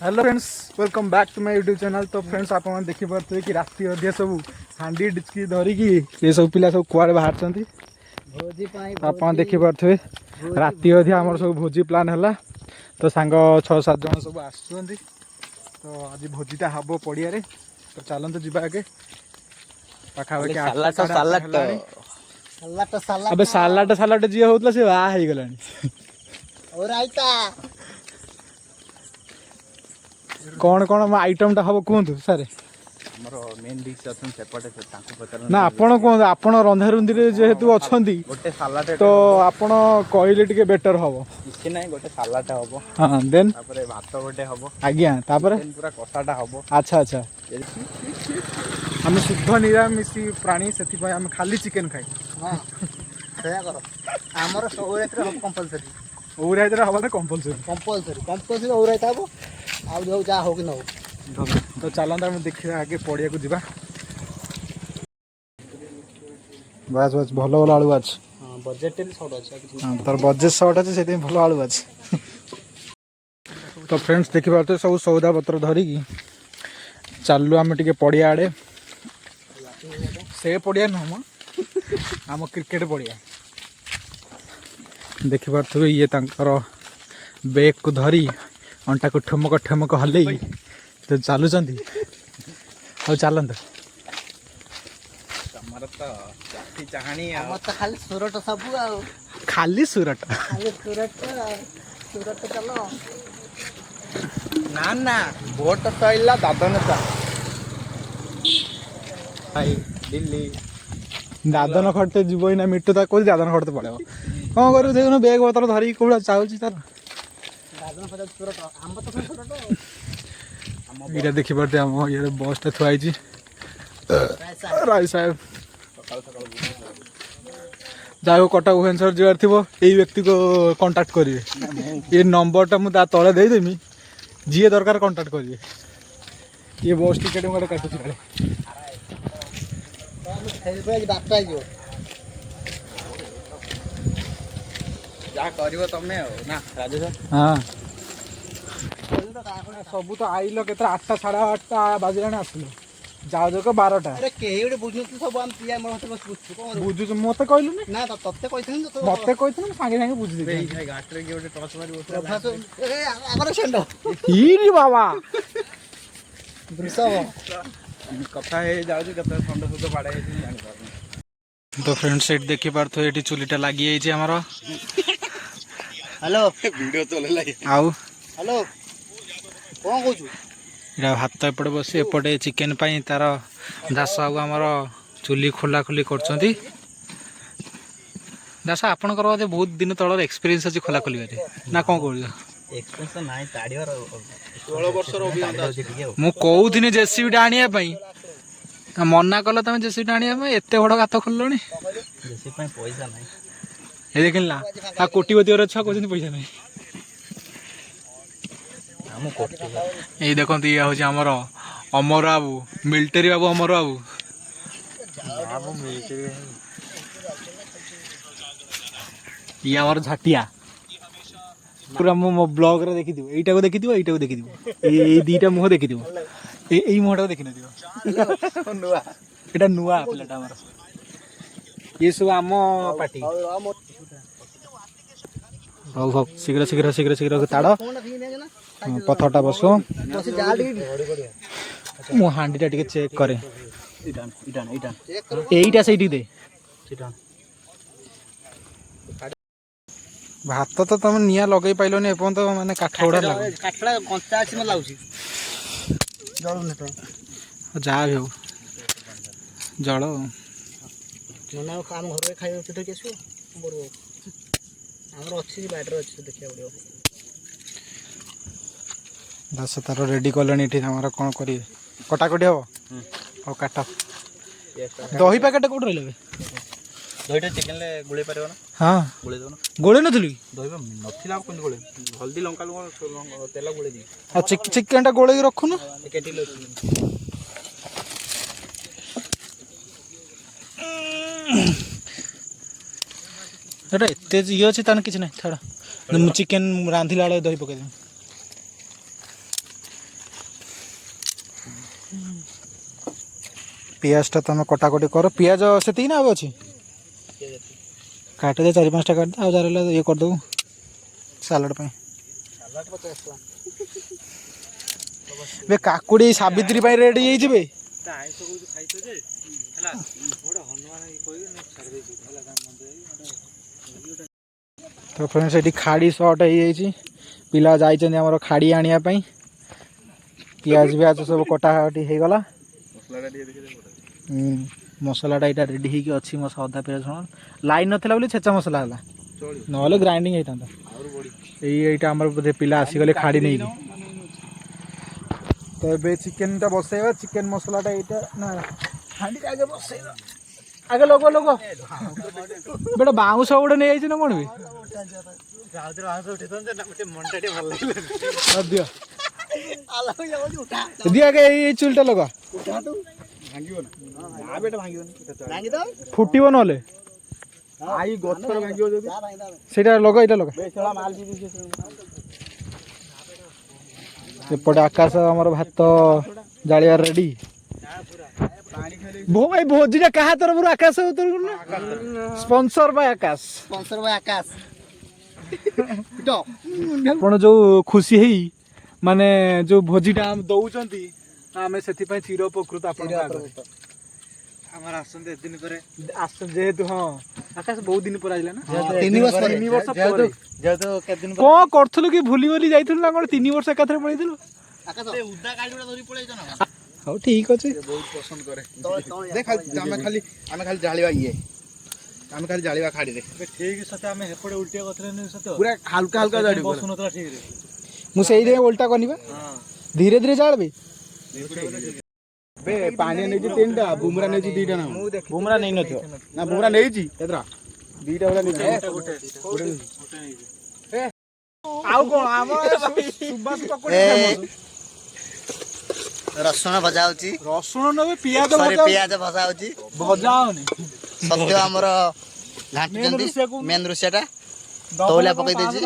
Hello friends, welcome back to my YouTube channel. तो friends आप देखी पारे कि राति अधिया सब हांडी डिचकी धरिकी ये सब पिला सब कुआड़े बाहर आप देखी पारे राति अधिया आम सब भोजी प्लान है। तो सांग 6-7 जन सब आसुँच। तो आज भोजीटा हम पड़िया। तो चलते जी आगे पाखापाखि अब सालाट जी होता सी बाहा गला कौन कौन आइटम टा हम कहतु सारे मेन डिश ना आपण कहतु आपण रंधा रुंधी जेहेतु अच्छा तो आपण कहले टिके बेटर हम किसी ना गोटे सालाड हम। हाँ देन भात गोटे हम आज्ञा तापर पूरा कषाटा हम। अच्छा अच्छा आम शुद्ध निरामिषी प्राणी से आम खाली चिकेन खाई। हाँ कर आमर सब कंपलसरी ओराइतर हवा तो कंपलसरी कंपलसरी ओराइता हम आउ जा हो कि न हो। तो चलता देखा आगे पड़िया को जीवा। बस बस भल भल आलू अच्छे। हाँ बजेट भी शॉर्ट अच्छे। हाँ तार बजेट शॉर्ट अच्छे से भल आलू अच्छे। तो फ्रेंड्स देखी पारे सब सौदा पत्र धरिकी चलू आम टे पड़िया आड़े से पड़िया नुह आम क्रिकेट पड़िया देखी पारे ये तांकर बैग को धरी अंटा को ठमक हल तो चलुँच चलत खाली सुरट सब खाली सुरट चल ना ना बोट सैला दादन दिल्ली दादन खटते जीव ना मिट्टू तो कौन दादन खटते पड़े कौन कर देखो बैग पत्र धरिकी कौड़ा चाहूँ तार ये देखी पारे आम ये बसटा थुआई राय साहेब जहाँ कटक भुवनेश्वर जीवार थी यही व्यक्ति को कांटेक्ट करेंगे। ये नंबरटा मुझे तले देदेमी जी दरकार कांटेक्ट करेंगे। ये बस टिकेट मुझे काटुची तमें ना राजेश हाँ सब तो आइल के 8टा 8:30 बाजिलानी आसिल जाओ जाओ 12टा बुझुच मत कहलु मत कही सागे सागे बुझी बाबा कथा पाड़े। तो फ्रेंड्स सेट देखी पार्थ ये चुलीटा लगी जाइए हेलो वीडियो चले आउ हेलो कौन कहू भात एपटे बस एपटे चिकेन पाई तार दास बाबू आमर चुली खोला खोली कर दास आपणकर बोधे बहुत दिन तलर एक्सपीरियंस अच्छी खोला खोल ना कौन कहूँ जेसीबी आने मना कल तुम जेसीबी आने एत बड़ गात खोल पैसा ना ये देख ना कोटिपति छुआ कहते पैसा नहीं ये देखो ये हूँ आमर अमर बाबू मिलिटरी बाबू अमर बाबू ये आमर झाटिया पूरा मो ब्लॉग रे देखि दियो एटा को देखि दियो ए दीटा मुह देखि दियो ए मुहटा को देखि न दियो नुआ एटा नुआ प्लेटा हमर ये सब आम पार्टी हौ शीघ्र शीघ्र शीघ्र शीघ्र ताड़ पथरटा बस मु हांडीटा टिके चेक करे एईटा सेठी दे भात तो तुम निया लगे पाइलनि एपन तो माने काठ उड़ा काठड़ा कंचा अछि म लाउछि जळ न पे जा भी हो जळ मना काम घर रे खाइ के तो केसु बरो हमर अछि बैटर अछि देखिया पड़ियो दस तार रेडी कलेनी एठी हमरा कोन करी कटाकटी हो हो काट दही पैकेट कोड रहले दहीटा चिकेन ले गुळे पारियो ना। हां गुळे दो ना गोळे नथली दही नथिला कोन गुळे हल्दी लंका लंका तेल गुळे दी आ चिकेन टा गोळे रखु न केटी लो एटा एते ये अछि तान किछ नै छाड़ मु चिकेन रांधिला दही पके दे ପିଆଜଟା ତମେ କଟାକଟି କର। ପିଆଜ ସେତିକି ନା ଆଉ ଅଛି? କାଟିଦେ 4-5ଟା କାଟିଦେ ଆଉ ଯାହା ରହିଲା ଇଏ କରିଦେବୁ ସାଲାଡ଼ ପାଇଁ। ବେ କାକୁଡ଼ି ସାବିତ୍ରୀ ପାଇଁ ରେଡ଼ି ହେଇଯିବେ। ତ ଫ୍ରେଣ୍ଡ ସେଠି ଖାଡ଼ି ସର୍ଟ ହେଇଯାଇଛି। ପିଲା ଯାଇଛନ୍ତି ଆମର ଖାଡ଼ି ଆଣିବା ପାଇଁ। ପିଆଜ ପିଆଜ ସବୁ କଟାକଟି ହେଇଗଲା। ମସଲାଟା ଏଇଟା ରେଡ଼ି ହେଇକି ଅଛି। ମସଲା ଅଦା ପିଆଜ ରସୁଣ ଲାଇନ୍ ନଥିଲା ବୋଲି ଛେଚା ମସଲା ହେଲା, ନହେଲେ ଗ୍ରାଇଣ୍ଡିଙ୍ଗ ହେଇଥାନ୍ତା। ଏଇଟା ଆମର ବୋଧେ ପିଲା ଆସିଗଲେ ଖାଡ଼ି ନେଇକି। ତ ଏବେ ଚିକେନଟା ବସେଇବା। ଚିକେନ ମସଲାଟା ଏଇଟା ନା ହାଣ୍ଡିଟା ଆଗେ ବସେଇବା। ଆଗେ ଲୋକ ଗୋଟେ ବାଉଁଶ ଗୋଟେ ନେଇଯାଇଛି ନା କ'ଣ ବି ଦିଅ ଆଗେ ଏଇ ଚୁଲିଟା ଲଗା। ଫୁଟିବ ନହେଲେ ସେଇଟା ଲଗା। ଏଇଟା ଲଗା। ଏପଟେ ଆକାଶ ଆମର ଭାତ ଜାଳିବା ରେଡି। ଭାଇ ଭୋଜିଟା କାହା ତରଫରୁ? ଆକାଶ ତରଫରୁ ନା ସ୍ପନ୍ସର ବାଇ ଆକାଶ? ସ୍ପନ୍ସର ବାଇ ଆକାଶ। ଆପଣ ଯୋଉ ଖୁସି ହେଇ ମାନେ ଯୋଉ ଭୋଜିଟା ଦଉଛନ୍ତି ଆମେ ସେଥିପାଇଁ ଚିର ଉପକୃତ। ଆପଣଙ୍କ ଆମର ଆସନ୍ତି ଏତେ ଦିନ ପରେ ଯେହେତୁ ହଁ ଆକାଶ ବହୁତ ଦିନ ପରେ ଆସିଲା ନା 3 ବର୍ଷ ପରେ। 3 ବର୍ଷ ପରେ କଣ କରୁଥିଲୁ କି ଭୁଲି ଭୁଲି ଯାଇଥିଲୁ ନା କ'ଣ? 3 ବର୍ଷ ଏକାଥରେ ପଳେଇଥିଲୁ। ହଉ ଠିକ ଅଛି। ଆମେ ଖାଲି ଜାଳିବା ଆମେ ଖାଲି ଜାଳିବା ଖାଡ଼ିରେ ଠିକ ସତେ ଆମେ ହେପଟେ ଉଲ୍ଟିଆ କରିଥିଲେ ସତ ପୁରା ହାଲକା ହାଲକା ଜାଳିବ। ବସୁନଥିଲା ଠିକରେ। ମୁଁ ସେଇଥିପାଇଁ ଓଲଟା କନିବା ଧୀରେ ଧୀରେ ଜାଳବେ। ପାଣି ନେଇଛି 3ଟା, ବୁମରା ନେଇଛି 2ଟା ନା ବୁମରା ନେଇନଥିବ ନା ବୁମରା ନେଇଛି କେତେଟା 2ଟା ଭଳିଆ ନେଇଛି। ଆଉ କ'ଣ ଆମର ସୁବାସ ପକୋଡ଼ି ରସୁଣ ଭଜା ହଉଛି, ରସୁଣ ନେବେ ପିଆଜ ପିଆଜ ଭଜା ହଉଛି, ଭଜା ହଉନି। ସତ୍ୟ ଆମର ଘାଣ୍ଟୁଛନ୍ତି। ମେନ୍ ରୋଷେଇଟା ତଉଲିଆ ପକେଇ ଦେଇଛି।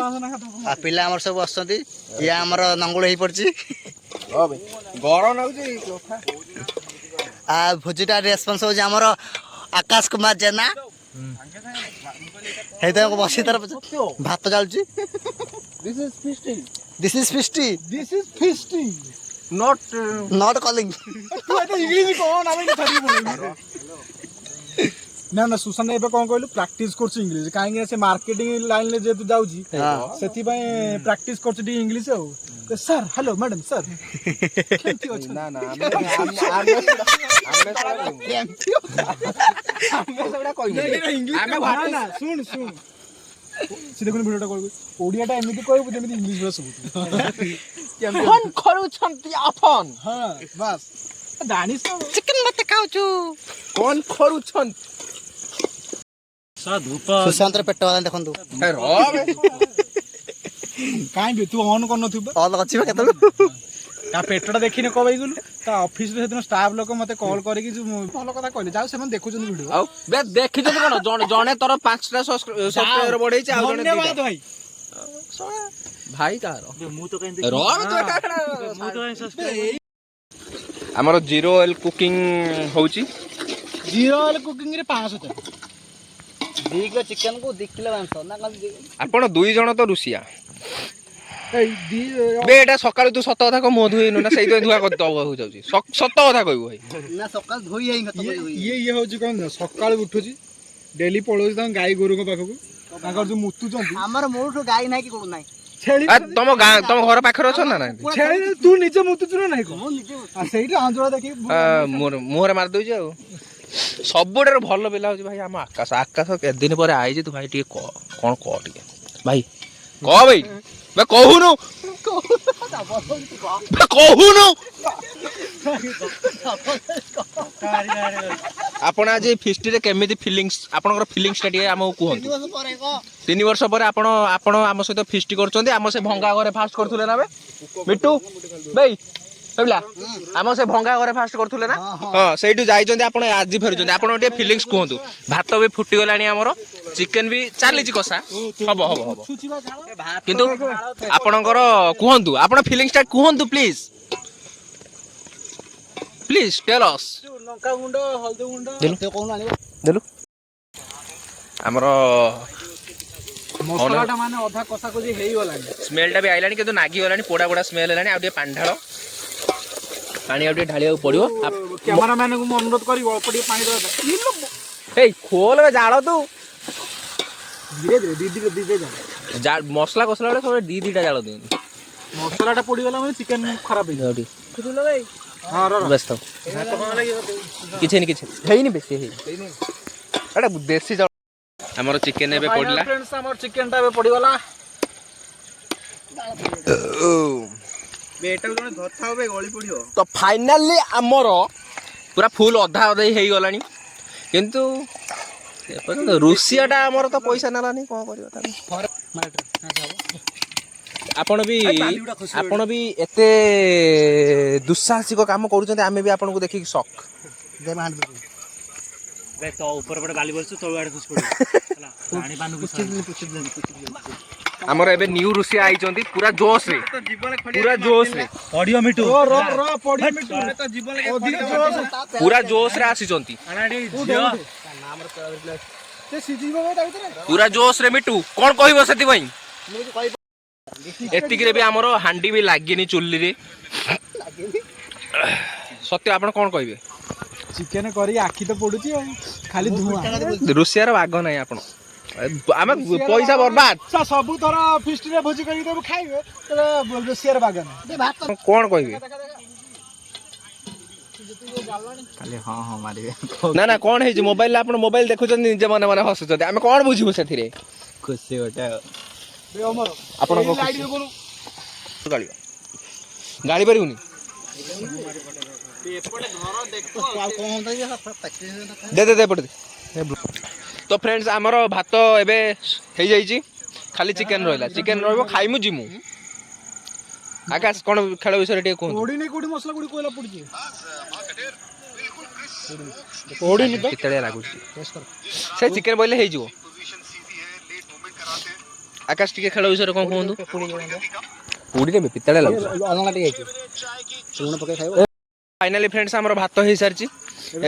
ଆଉ ପିଲା ଆମର ସବୁ ବସୁଛନ୍ତି। ଇଏ ଆମର ନଙ୍ଗୁଳ ହେଇ ପଡିଛି। ଗରମ ଲାଗୁଛି। ଆଉ ଭୋଜିଟା ରେସ୍ପନ୍ସ ହଉଛି ଆମର ଆକାଶ କୁମାର ଜେନା। ହେଇଥିବ ବସି ତାର ଭାତ ଚାଲୁଛି। This is feasting. Not calling. ନା ନା ସୁଶାନ୍ତ ଏବେ କ'ଣ କହିଲୁ ପ୍ରାକ୍ଟିସ କରୁଛି ଇଂଲିଶ। କାହିଁକି ନା ସେ ମାର୍କେଟିଂ ଲାଇନରେ ଯେହେତୁ ଯାଉଛି ସେଥିପାଇଁ ପ୍ରାକ୍ଟିସ କରୁଛି ଟିକେ ଇଂଲିଶ। ଆଉ ସାର୍ ହ୍ୟାଲୋ ମ୍ୟାଡାମ ସାର୍ କେମିତି ଅଛନ୍ତି? ନା ନା ଶୁଣ ସେ ଦେଖୁନ ଭିଡ଼ିଓଟା କହିବୁ ଓଡ଼ିଆଟା ଏମିତି କହିବୁ ଯେମିତି ଇଂଲିଶ ଭଳିଆ ଶୁଭୁଥିବ। କ'ଣ କରୁଛନ୍ତି ଆପଣ? ହଁ ବାସ୍ ଜାଣିଛ ଚିକେନ ଭାତ ଖାଉଛୁ। କ'ଣ କରୁଛନ୍ତି? ସୁଶାନ୍ତର ପେଟ ବାଲା ଦେଖନ୍ତୁ। କାହିଁକି ତୁ ଅନ୍ କରିନଥିବୁ? ଅଲ୍ ଅଛି ବା କେତେବେଳେ। ତା ପେଟଟା ଦେଖିନି କଣ ଗଲୁ? ତା ଅଫିସରେ ସେଦିନ ଷ୍ଟାଫ୍ ଲୋକ ମତେ କଲ୍ କରିକି ଭଲ କଥା କହିଲେ। ଯାଉ ସେମାନେ ଦେଖୁଛନ୍ତି ଭିଡ଼ିଓ। ଆଉ ଦେଖିଛନ୍ତି କ'ଣ? ଜଣେ ତୋର 5ଟା ସବସ୍କ୍ରାଇବର ବଢେଇଛି, ଆଉ ଜଣେ ଧନ୍ୟବାଦ ଭାଇ। ଭାଇ କାହାର? ମୁଁ ତ କାଇଁ ଆମର 0 oil କୁକିଂ ହଉଛି। 0 oil କୁକିଂରେ 500 2 କିଲୋ ଚିକେନ କୁ 2 କିଲୋ ମାଂସ ନା ଆପଣ 2 ଜଣ ତ ରୁଷିଆ। ଏଇଟା ସକାଳୁ ତୁ ସତ କଥା କହ, ମୁହଁ ଧୋଇନୁ ନା ସେଇଥିପାଇଁ ଧୁଆ କରିଦବାକୁ ଯାଉଛି। ସତ କଥା କହିବୁ ଭାଇ। ନା ସକାଳ ଧୋଇ ଇଏ ହଉଛି କ'ଣ ସକାଳୁ ଉଠୁଛି ଡେଲି ପଳଉଛି ତାଙ୍କ ଗାଈ ଗୋରୁଙ୍କ ପାଖକୁ। ତାଙ୍କର ଯୋଉ ମୁତୁଛନ୍ତି ଆମର ମୋଠୁ ଗାଈ ନାହିଁ କି କୋଉ ନାହିଁ। ଛେଳି ତମ ଘର ପାଖରେ ଅଛ ନା ନାଇଁ? ଛେଳି ତୁ ନିଜେ ମୁତୁଛୁ ନା ନାଇଁ? ସେଇଠି ଅଞ୍ଚଳ ଦେଖିକି ମୁହଁରେ ମାରି ଦଉଛି। ଆଉ ସବୁଠାରୁ ଭଲ ପିଲା ହଉଛି ଭାଇ ଆମ ଆକାଶ। ଆକାଶ କେତେ ଦିନ ପରେ ଆଇଛି, ତୁ ଭାଇ ଟିକେ କହ କ'ଣ କହ ଟିକେ ଭାଇ କହ ଭାଇ କହୁନୁ କହୁନୁ। ଆପଣ ଆଜି ଫିଷ୍ଟିରେ କେମିତି ଫିଲିଙ୍ଗସ୍, ଆପଣଙ୍କର ଫିଲିଙ୍ଗସ୍ ଟା ଟିକେ ଆମକୁ କୁହନ୍ତୁ। 3 ବର୍ଷ ପରେ ଆପଣ ଆମ ସହିତ ଫିଷ୍ଟି କରୁଛନ୍ତି। ଆମ ସେ ଭଙ୍ଗା ଘରେ ଫାଷ୍ଟ କରୁଥିଲେ ନା ମିଟୁ ଭାଇ? ଆମ ସେ ଭଙ୍ଗା ଘରେ ଫାଷ୍ଟ କରୁଥିଲେ ନା? ହଁ ସେଇଠୁ ଯାଇଛନ୍ତି ଆପଣ, ଆଜି ଫେରୁଛନ୍ତି। ଆପଣ ଟିକେ ଫିଲିଙ୍ଗସ୍ କୁହନ୍ତୁ। ଭାତ ବି ଫୁଟିଗଲାଣି, ଆମର ଚିକେନ ବି ଚାଲିଛି କଷା, ହବ କିନ୍ତୁ ଆପଣଙ୍କର କୁହନ୍ତୁ, ଆପଣ ଫିଲିଙ୍ଗସ୍ ଟା କୁହନ୍ତୁ ପ୍ଲିଜ। ପ୍ଲିଜ୍ ଟେଲ୍ ଅସ୍। ଲଙ୍କା ଗୁଣ୍ଡ ହଳଦୀ ଗୁଣ୍ଡ ଦେଲୁ ଆମର ମସଲାଟା ମାନେ ଅଧା କଷା କଷି ହେଇଗଲାଣି। ସ୍ମେଲଟା ବି ଆଇଲାଣି କିନ୍ତୁ ନାଗି ଗଲାଣି, ପୋଡ଼ା ପୋଡ଼ା ସ୍ମେଲ ହେଲାଣି। ଆଉ ଟିକେ ପାଣି ଢାଳ, ପାଣି ଆଉ ଟିକେ ଢାଳିବାକୁ ପଡ଼ିବ। କ୍ୟାମେରାମ୍ୟାନଙ୍କୁ ମୁଁ ଅନୁରୋଧ କରିବି ଅଳ୍ପ ଟିକେ ପାଣି ଦେବା। ହେଇ ଖୋଲ ଜାଳ ତୁ। ଧୀରେ ଧୀରେ ଯା ମସଲା କଷଲା ବେଳେ ସବୁବେଳେ ଦିଟା ଜାଳ ଦିଅନ୍ତି। ମସଲାଟା ପୋଡ଼ିଗଲା ମାନେ ଚିକେନ ଖରାପ ହେଇଯିବ। ବ୍ୟସ୍ତ କିଛି ହେଇନି ବେଶୀ ହେଇନି। ଏଟା ଦେଶୀ ଜାଳ। ଆମର ଚିକେନ ଏବେ ପଡ଼ିଲା। ଆମର ଚିକେନଟା ଏବେ ପଡ଼ିଗଲା। ତ ଫାଇନାଲି ଆମର ପୁରା ଫୁଲ ଅଧା ଅଧେଇ ହେଇଗଲାଣି, କିନ୍ତୁ ଏପର୍ଯ୍ୟନ୍ତ ରୁଷିଆଟା ଆମର ତ ପଇସା ନେଲାନି, କ'ଣ କରିବା ତାକୁ। ଆପଣ ବି ଏତେ ଦୁଃସାହସିକ କାମ କରୁଛନ୍ତି, ଆମେ ବି ଆପଣଙ୍କୁ ଦେଖିକି ସକ୍। ତ ଉପର ପଟେ ବାଲି ବସିଛୁ, ତଳୁ ଆଡେ ଖୁସି ପଡିବ ପାଣି ପାନକୁ ଆମର ଏବେ ନ୍ୟୁ ରୁଷିଆ ଆଇଛନ୍ତି ପୁରା ଜୋଶରେ, ପୁରା ଜୋଶରେ ପଡିବ ମିଟୁ ପୁରା ଜୋଶରେ ଆସିଛନ୍ତି, ପୁରା ଜୋଶରେ। ମିଟୁ କ'ଣ କହିବ ସେଥିପାଇଁ? ଏତିକିରେ ବି ଆମର ହାଣ୍ଡି ବି ଲାଗିନି ଚୁଲିରେ। ସତ୍ୟ ଆପଣ କ'ଣ କହିବେ? ଚିକେନ କରି ଆଖି ତ ପଡୁଛି ଆଉ, ଖାଲି ଧୂଆଁ। ରୁଷିଆର ବାଗ ନାହିଁ ଆପଣ, ଆମେ ପଇସା ବର୍ବାଦ। ସବୁ ଥର ଫିଷ୍ଟରେ ଭୋଜି କରିକି ଦେବୁ ଖାଇବେ, ରୁଷିଆର ବାଗ ନାହିଁ। କ'ଣ କହିବେ? ନା ନା କ'ଣ ହେଇଛି? ମୋବାଇଲରେ ଆପଣ ମୋବାଇଲ ଦେଖୁଛନ୍ତି, ନିଜେ ମନେ ମନେ ହସୁଛନ୍ତି, ଆମେ କ'ଣ ବୁଝିବୁ ସେଥିରେ? ଖୁସି ଗୋଟେ ଆପଣଙ୍କ ଗାଳି ପାରିବୁନି। ଦେ ଏପଟେ। ତ ଫ୍ରେଣ୍ଡସ୍ ଆମର ଭାତ ଏବେ ହେଇଯାଇଛି, ଖାଲି ଚିକେନ ରହିଲା। ଚିକେନ ରହିବ, ଖାଇମୁ ଯିମୁ। ଆକାଶ କ'ଣ ଖେଳ ବିଷୟରେ ଟିକେ କୁହନ୍ତୁ। କେତେବେଳେ ଲାଗୁଛି ସେ ଚିକେନ ବୋଇଲେ ହେଇଯିବ। ଆକାଶ ଟିକେ ଖେଳ ବିଷୟରେ କ'ଣ କୁହନ୍ତୁ। ପୁଡ଼ି ଦେବେ, ପିତାଳିଆ ଲାଗୁଛି। ଫାଇନାଲି ଫ୍ରେଣ୍ଡସ୍ ଆମର ଭାତ ହେଇସାରିଛି,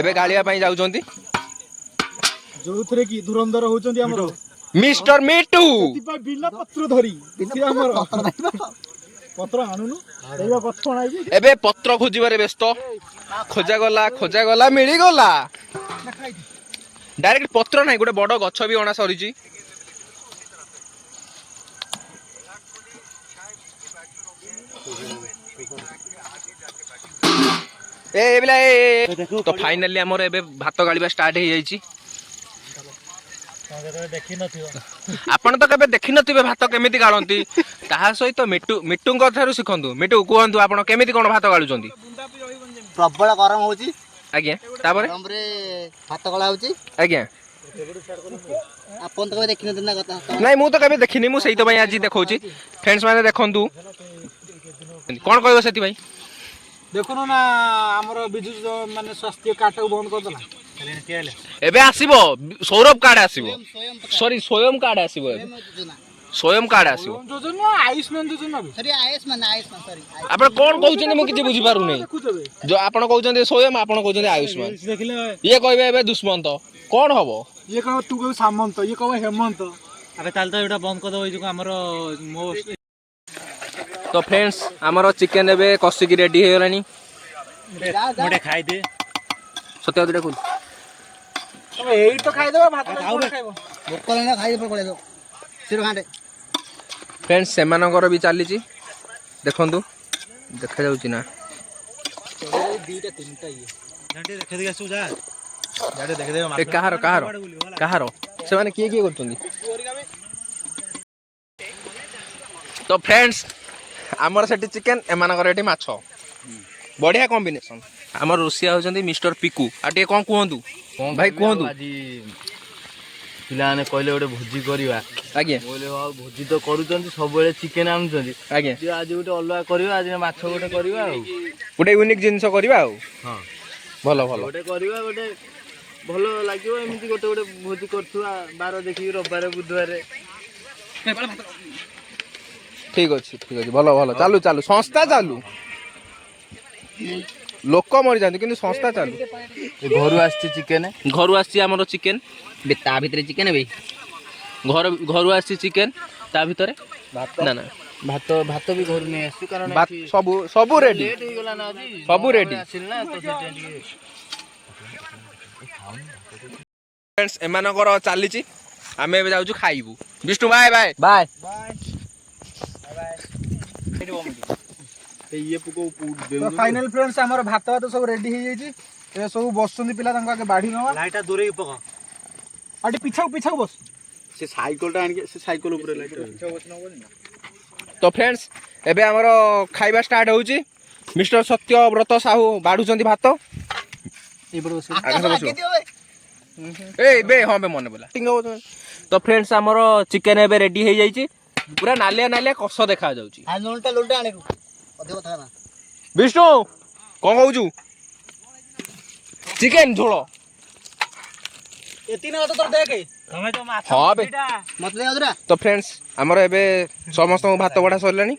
ଏବେ ଗାଳିବା ପାଇଁ ଯାଉଛନ୍ତି। ଯୋଉଥିରେ କି ଧୁରନ୍ଧର ହଉଛନ୍ତି ଆମର ମିଷ୍ଟର ମିଟୁ। ବିନା ପତ୍ର ଧରି ଆମର ପତ୍ର ଆଣୁନୁ, ଏବେ ପତ୍ର ଖୋଜିବାରେ ବ୍ୟସ୍ତ। ଖୋଜା ଗଲା ମିଳିଗଲା। ଡାଇରେକ୍ଟ ପତ୍ର ନାହିଁ, ଗୋଟେ ବଡ ଗଛ ବି ଅଣା ସରିଛି। ତ ଫାଇନାଲି ଆମର ଏବେ ଭାତ ଗାଳିବା ଷ୍ଟାର୍ଟ ହେଇଯାଇଛି। ଆପଣ ତ କେବେ ଦେଖିନଥିବେ ଭାତ କେମିତି ଗାଳନ୍ତି, ତାହା ସହିତ ମିଟୁଙ୍କ ଠାରୁ ଶିଖନ୍ତୁ। ମିଟୁ କୁହନ୍ତୁ, ଆପଣ କେମିତି କ'ଣ ଭାତ ଗାଳୁଛନ୍ତି? ପ୍ରବଳ ଗରମ ହଉଛି, ଆଜ୍ଞା। ତାପରେ ଭାତ ଗଳା ହଉଛି, ଆଜ୍ଞା। ଆପଣ ତ କେବେ ଦେଖିନଥିଲେ ନା କଥା? ନାଇଁ, ମୁଁ ତ କେବେ ଦେଖିନି, ମୁଁ ସେଇଥିପାଇଁ ଆଜି ଦେଖଉଛି। ଫ୍ରେଣ୍ଡସ୍ ମାନେ ଦେଖନ୍ତୁ, କ'ଣ କହିବ ସେଥିପାଇଁ? ଦେଖୁନ ନା ଆମର ବିଜୁ ମାନେ ସ୍ୱାସ୍ଥ୍ୟ କାର୍ଡଟାକୁ ବନ୍ଦ କରିଦେଲା। ଏବେ ଆସିବ ସୌରଭ କାର୍ଡ ଆସିବ, ସରି ସ୍ୱୟଂ କାର୍ଡ ଆସିବ, ସ୍ୱୟଂ କାର୍ଡ ଆସିବ। ଆୟୁଷ୍ମାନ ଯୋଜନା ଆପଣ କ'ଣ କହୁଛନ୍ତି ମୁଁ କିଛି ବୁଝିପାରୁନି। ଆପଣ କହୁଛନ୍ତି ସ୍ୱୟଂ, ଆପଣ କହୁଛନ୍ତି ଆୟୁଷ୍ମାନ। ଇଏ କହିବେ ଏବେ ଦୁଷ୍ମନ୍ତ, କ'ଣ ହବ? ଇଏ କହିବ ତୁ କହିବୁ ସାମନ୍ତ, ଇଏ କହିବ ହେମନ୍ତ। ଆରେ ତାହେଲେ ତ ଏଇଟା ବନ୍ଦ କରିଦେବ, ଏଇ ଯୋଉ ଆମର ତ ଫ୍ରେଣ୍ଡସ୍ ଆମର ଚିକେନ ଏବେ କଷିକି ରେଡି ହେଇଗଲାଣି। ଗୋଟେ ଖାଇଦିଏ ସତ୍ୟ ଦୁଇଟା କହୁଛି। ଏଇ ତ ଖାଇଦେବ, ଭାତ ଖାଇବ। ଫ୍ରେଣ୍ଡସ୍ ସେମାନଙ୍କର ବି ଚାଲିଛି, ଦେଖନ୍ତୁ ଦେଖାଯାଉଛି ନା? କାହାର କାହାର କାହାର ସେମାନେ କିଏ କିଏ କରୁଛନ୍ତି? ତ ଫ୍ରେଣ୍ଡସ୍ ଆମର ସେଠି ଚିକେନ, ଏମାନଙ୍କର ଏଠି ମାଛ, ବଢିଆ କମ୍ବିନେସନ। ଆମର ରୋଷିଆ ହଉଛନ୍ତି ମିଷ୍ଟର ପିକୁ। ଆଉ ଟିକେ କ'ଣ କୁହନ୍ତୁ ଭାଇ, କୁହନ୍ତୁ। ଆଜି ପିଲାମାନେ କହିଲେ ଗୋଟେ ଭୋଜି କରିବା, ଆଜ୍ଞା ଭୋଜି ତ କରୁଛନ୍ତି, ସବୁବେଳେ ଚିକେନ ଆଣୁଛନ୍ତି, ଆଜ୍ଞା। ଆଜି ଗୋଟେ ଅଲଗା କରିବା, ଆଜି ମାଛ ଗୋଟେ କରିବା, ଆଉ ଗୋଟେ ୟୁନିକ୍ ଜିନିଷ କରିବା। ଆଉ ହଁ, ଭଲ ଭଲ ଗୋଟେ କରିବା, ଗୋଟେ ଭଲ ଲାଗିବ। ଏମିତି ଗୋଟେ ଗୋଟେ ଭୋଜି କରୁଥିବା, ବାର ଦେଖିକି, ରବିବାର ବୁଧବାର। ଠିକ୍ ଅଛି, ଭଲ ଚାଲୁ ସଂସ୍ଥା ଚାଲୁ। ଲୋକ ମରିଯାନ୍ତି କିନ୍ତୁ ସଂସ୍ଥା ଚାଲୁ। ଘରୁ ଆସିଛି ଚିକେନ, ଘରୁ ଆସିଛି ଆମର ଚିକେନ, ତା ଭିତରେ ଚିକେନ ଭାଇ ଘରୁ ଆସିଛି ଚିକେନ, ତା ଭିତରେ ନା ନା ଭାତ ବି ଘରୁ ନେଇ ଆସିଛୁ କାରଣ ସବୁ ରେଡି, ଲେଟ୍ ହେଇଗଲା ନା ଆଜି, ସବୁ ରେଡି। ଆସିଲି ନା ତ ସେଥିପାଇଁ ଟିକେ ଫ୍ରେଣ୍ଡସ୍ ଏମାନଙ୍କର ଚାଲିଛି, ଆମେ ଏବେ ଯାଉଛୁ ଖାଇବୁ। Bishnu bye bye bye. Final friends ଆମର ଭାତ ସବୁ ରେଡି ହେଇଯାଇଛି। ଏବେ ସବୁ ବସୁଛନ୍ତି ପିଲା, ତାଙ୍କୁ ଆଗେ ବାଢି ନବା। ଲାଇଟା ଦୂରେଇ ପକା। ଆଉ ଟିକେ ପିଛାକୁ ବସ। ସେ ସାଇକେଲଟା ଆଣିକି ସେ ସାଇକେଲ ଉପରେ ଲାଇଟ୍ ତ ଫ୍ରେଣ୍ଡସ୍ ଏବେ ଆମର ଖାଇବା ଷ୍ଟାର୍ଟ ହେଉଛି। ମିଷ୍ଟର ସତ୍ୟବ୍ରତ ସାହୁ ବାଢୁଛନ୍ତି ଭାତ। ବେ ହଁ ବେ ମନେ ପଡ଼ିଲା। ତ ଫ୍ରେଣ୍ଡସ୍ ଆମର ଚିକେନ ଏବେ ରେଡି ହେଇଯାଇଛି, ପୁରା ନାଲିଆ ନାଲିଆ କଷ ଦେଖାଯାଉଛି। ବିଷ୍ଣୁ କଣ କହୁଛୁ? ଚିକେନ ଝୋଳ ତମେ ତ ମାଛ ହଁ ବେ। ମତେ ତ ଫ୍ରେଣ୍ଡସ୍ ଆମର ଏବେ ସମସ୍ତଙ୍କୁ ଭାତ ବଢ଼ା ସରିଲାଣି।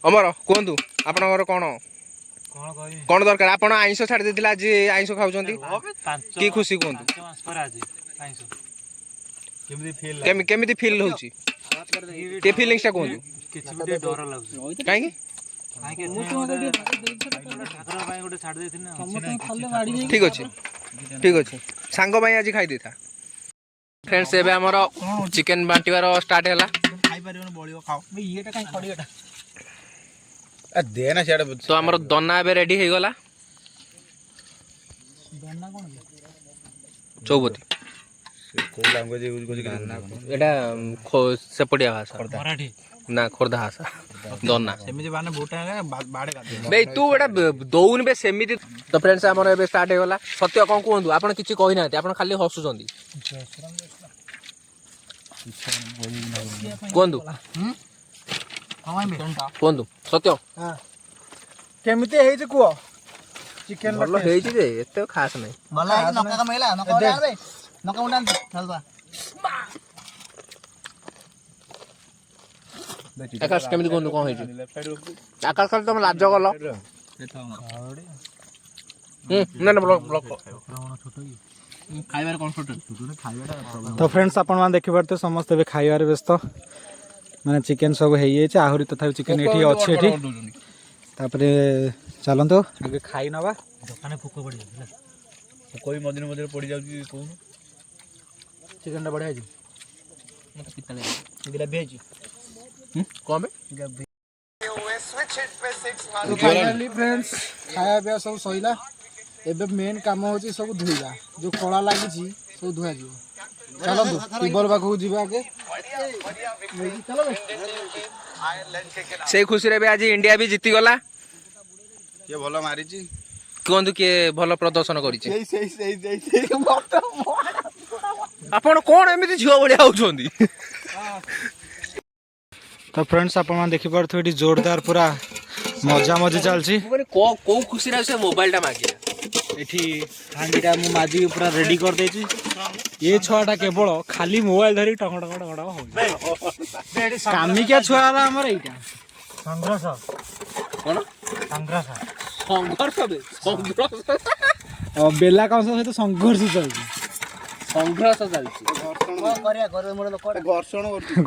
ଅମର କୁହନ୍ତୁ ଆପଣଙ୍କର କଣ କଣ କହିବି? କଣ ଦରକାର? ଆପଣ ଆଇଁଷ ଛାଡ଼ି ଦେଇଥିଲେ, ଆଜି ଆଇଁଷ ଖାଉଛନ୍ତି, କି ଖୁସି କୁହନ୍ତୁ? 5 ମାସ ପରେ ଆଜି ଆଇଁଷ କେମିତି ଫିଲ୍ କେମିତି ଫିଲ୍ ହଉଛି? ଟିକେ ଫିଲିଂସଟା କୁହନ୍ତୁ। କିଛି ବି ଟିକେ ଡର ଲାଗୁଛି। କାହିଁକି? କାହିଁକି ଠାକୁର ପାଇଁ ଗୋଟେ ଛାଡ଼ି ଦେଇଥିଲି ନା। ଠିକ୍ ଅଛି ଠିକ୍ ଅଛି, ସାଙ୍ଗ ପାଇଁ ଆଜି ଖାଇ ଦେଇଥା। ଫ୍ରେଣ୍ଡସ୍ ଏବେ ଆମର ଚିକେନ ବାଣ୍ଟିବାର ଷ୍ଟାର୍ଟ ହେଲା। ତ ଆମର ଦନା ଏବେ ରେଡି ହେଇଗଲା। ଚୌପତି ଏଇଟା ସେପଟିଆ ଭାଷା, ମରାଠୀ ନା ଖୋର୍ଦ୍ଧା ଭାଷା। ଦନା ଭାଇ ତୁ ଏଇଟା ଦଉନି ବେ ସେମିତି। ତ ଫ୍ରେଣ୍ଡସ୍ ଆମର ଏବେ ଷ୍ଟାର୍ଟ ହେଇଗଲା। ସତ୍ୟ କଣ କୁହନ୍ତୁ? ଆପଣ କିଛି କହିନାହାନ୍ତି, ଆପଣ ଖାଲି ହସୁଛନ୍ତି। କୁହନ୍ତୁ କୁହନ୍ତୁ ସତ୍ୟ କେମିତି ହେଇଛି କୁହ? ଚିକେନ ଭଲ ହେଇଛି ଯେ ଏତେ ଖାସ୍ ନାହିଁ। ଆକାଶ କେମିତି କୁହନ୍ତୁ କଣ ହେଇଛି? ଆକାଶ ଖାଲି ତମେ ଲାଜ କଲ। ନା ନା ବ୍ଲକ୍ ଖାଇବାରେ କଣ ଛୋଟ? ତ ଫ୍ରେଣ୍ଡସ୍ ଆପଣମାନେ ଦେଖିପାରୁଥିବେ ସମସ୍ତେ ଏବେ ଖାଇବାରେ ବ୍ୟସ୍ତ। ମାନେ ଚିକେନ ସବୁ ହେଇଯାଇଛି, ଆହୁରି ତଥାପି ଚିକେନ ଏଠି ଅଛି ଏଠି। ତାପରେ ଚାଲନ୍ତୁ ଟିକେ ଖାଇ ନେବା। ଦୋକାନରେ ପୋକ ପଡ଼ିଯାଉଛି। ପୋକ ବି ମଝିରେ ମଝିରେ ପଡ଼ିଯାଉଛି କହୁନୁ। ଚିକେନଟା ବଢ଼ିଆ ହେଇଛି। ଗ୍ରେଭି ହେଇଛି। କଣ ବେ? ଫାଇନାଲି ଫ୍ରେଣ୍ଡସ୍ ଖାଇବା ପିଇବା ସବୁ ସରିଲା। ଏବେ ମେନ୍ କାମ ହେଉଛି ସବୁ ଧୋଇବା। ଯେଉଁ କଳା ଲାଗିଛି ସବୁ ଧୁଆଯିବ। ଚାଲନ୍ତୁ ଟ୍ୟୁବଲ୍ ପାଖକୁ ଯିବା ଆଗେ। ସେଇ ଖୁସିରେ ବି ଆଜି ଇଣ୍ଡିଆ ବି ଜିତିଗଲା। କିଏ ଭଲ ମାରିଛି? କୁହନ୍ତୁ କିଏ ଭଲ ପ୍ରଦର୍ଶନ କରିଛି? ଆପଣ କଣ ଏମିତି ଝିଅ ଭଳିଆ ହଉଛନ୍ତି? ତ ଫ୍ରେଣ୍ଡସ୍ ଆପଣମାନେ ଦେଖିପାରୁଥିବେ ଏଠି ଜୋରଦାର ପୁରା ମଜାମଜି ଚାଲିଛି। କୋଉ ଖୁସିରେ ସେ ମୋବାଇଲଟା ମାଗିଲା। ଏଠି ହାଣ୍ଡିଟା ମୁଁ ମାଜିକି ପୁରା ରେଡି କରିଦେଇଛି। ଏ ଛୁଆଟା କେବଳ ଖାଲି ମୋବାଇଲ ଧରିକି ଟଙ୍ଗ ଟଙ୍ଗ ଟଙ୍ଗ ଟଙ୍ଗ ହଉଛି। କାମିକିଆ ଛୁଆ ହେଲା ଆମର ଏଇଟା। ସଂଘର୍ଷ କଣ? ସଂଘର୍ଷ ବେଲା କଂସ ସହିତ ସଂଘର୍ଷ ଚାଲିଛି। ସଂଘର୍ଷ ଚାଲିଛି।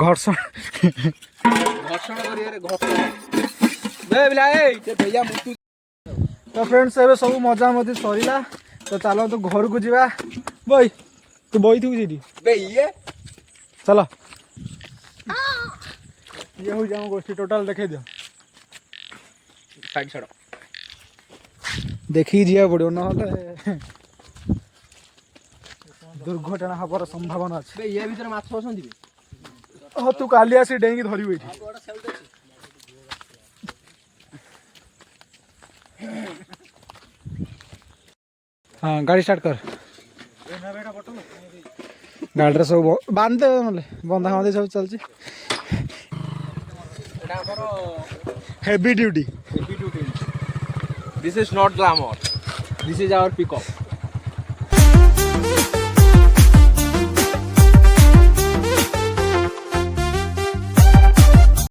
ଘର୍ଷଣ ତ ଫ୍ରେଣ୍ଡସ୍ ଏବେ ସବୁ ମଜାମଜି ସରିଲା। ତ ଚାଲନ୍ତୁ ଘରକୁ ଯିବା। ବଇ ତୁ ବଇଥିବୁ ସେଠି। ଚାଲ ଇଏ ହଉଛି ଆମ ଗୋଷ୍ଠୀ ଟୋଟାଲ ଦେଖେଇ ଦିଅ। ଦେଖିକି ଯିବାକୁ ପଡ଼ିବ, ନହେଲେ ଦୁର୍ଘଟଣା ହବାର ସମ୍ଭାବନା ଅଛି। ଇଏ ଭିତରେ ମାଛ ଅଛନ୍ତି? ହଁ ତୁ କାଲି ଆସି ଡେଇଁକି ଧରିବୁ ଏଇଠି। ହଁ ଗାଡ଼ି ଷ୍ଟାର୍ଟ କର। ଗାଡ଼ିରେ ସବୁ ବାନ୍ଧି ଦେବେ, ନହେଲେ ବନ୍ଧା ବାନ୍ଧି ସବୁ ଚାଲିଛି। Heavy duty. This is not glamour. This is our pickup.